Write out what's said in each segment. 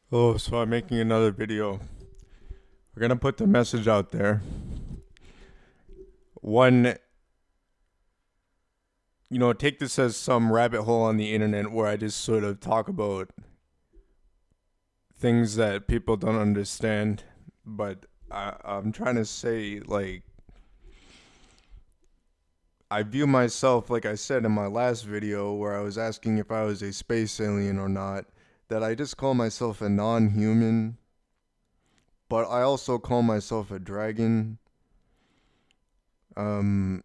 Oh, so I'm making another video. We're gonna put the message out there. One, take this as some rabbit hole on the internet where I just sort of talk about things that people don't understand. But I'm trying to say, I view myself, like I said in my last video where I was asking if I was a space alien or not, that I just call myself a non human, but I also call myself a dragon. Um,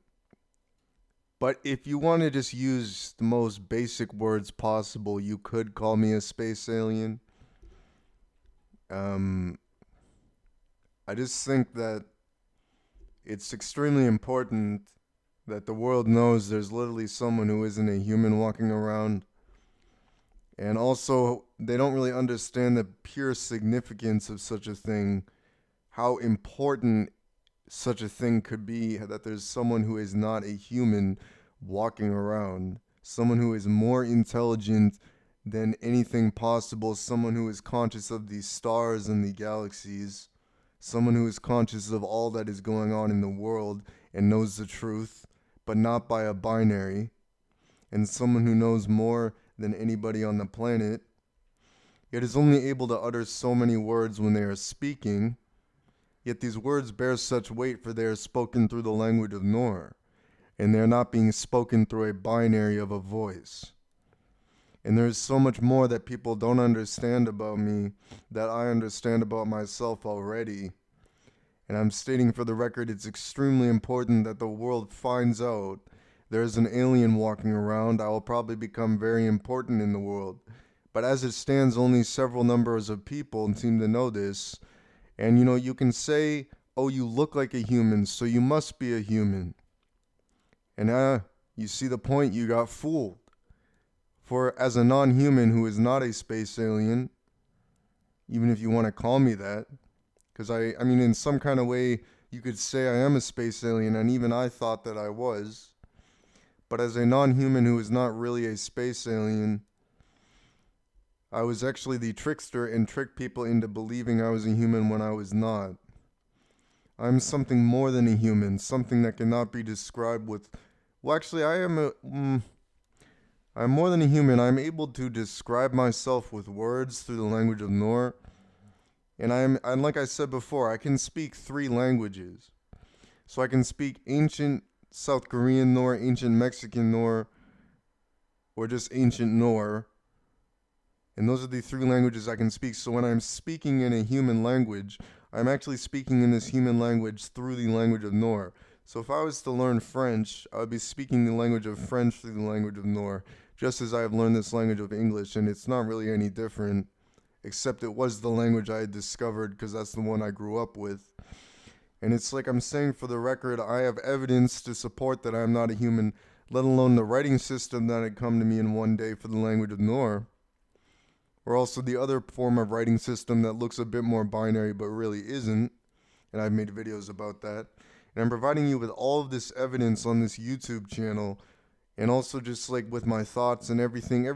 But if you want to just use the most basic words possible, you could call me a space alien. Um, I just think that it's extremely important that the world knows there's literally someone who isn't a human walking around. And also, they don't really understand the pure significance of such a thing, how important such a thing could be, that there's someone who is not a human walking around, someone who is more intelligent than anything possible, someone who is conscious of the stars and the galaxies, someone who is conscious of all that is going on in the world and knows the truth, but not by a binary, and someone who knows more than anybody on the planet, yet is only able to utter so many words when they are speaking. Yet these words bear such weight, for they are spoken through the language of Nor, and they are not being spoken through a binary of a voice. And there is so much more that people don't understand about me that I understand about myself already. And I'm stating for the record, it's extremely important that the world finds out there's an alien walking around. I will probably become very important in the world. But as it stands, only several numbers of people seem to know this. And you can say, oh, you look like a human, so you must be a human. And you see the point, you got fooled. For as a non human who is not a space alien, even if you want to call me that, because I mean, in some kind of way, you could say I am a space alien, and even I thought that I was. But as a non human who is not really a space alien, I was actually the trickster and tricked people into believing I was a human when I was not. I'm something more than a human, something that cannot be described with. Well, actually, I'm more than a human. I'm able to describe myself with words through the language of Nor. And like I said before, I can speak three languages. So I can speak ancient South Korean Nor, ancient Mexican Nor, or just ancient Nor. And those are the three languages I can speak. So when I'm speaking in a human language, I'm actually speaking in this human language through the language of Nor. So if I was to learn French, I would be speaking the language of French through the language of Nor, just as I have learned this language of English, and it's not really any different, except it was the language I had discovered because that's the one I grew up with. And it's like I'm saying for the record, I have evidence to support that I'm not a human, let alone the writing system that had come to me in one day for the language of Nor. Or also the other form of writing system that looks a bit more binary but really isn't. And I've made videos about that. And I'm providing you with all of this evidence on this YouTube channel, and also just like with my thoughts and everything,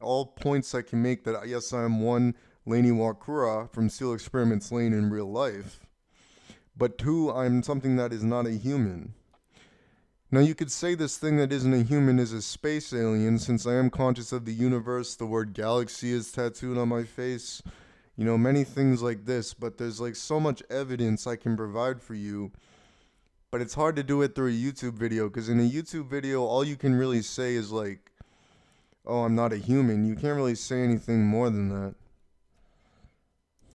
all points I can make that yes, I am one Lane Iwakura from Seal Experiments Lane in real life, but two, I'm something that is not a human. Now you could say this thing that isn't a human is a space alien, since I am conscious of the universe. The word galaxy is tattooed on my face. Many things like this, but there's like so much evidence I can provide for you. But it's hard to do it through a YouTube video, because in a YouTube video, all you can really say is like, oh, I'm not a human. You can't really say anything more than that.